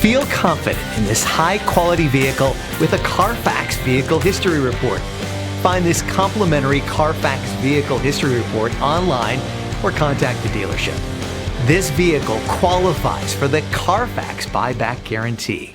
Feel confident in this high-quality vehicle with a Carfax Vehicle History Report. Find this complimentary Carfax Vehicle History Report online or contact the dealership. This vehicle qualifies for the Carfax Buyback Guarantee.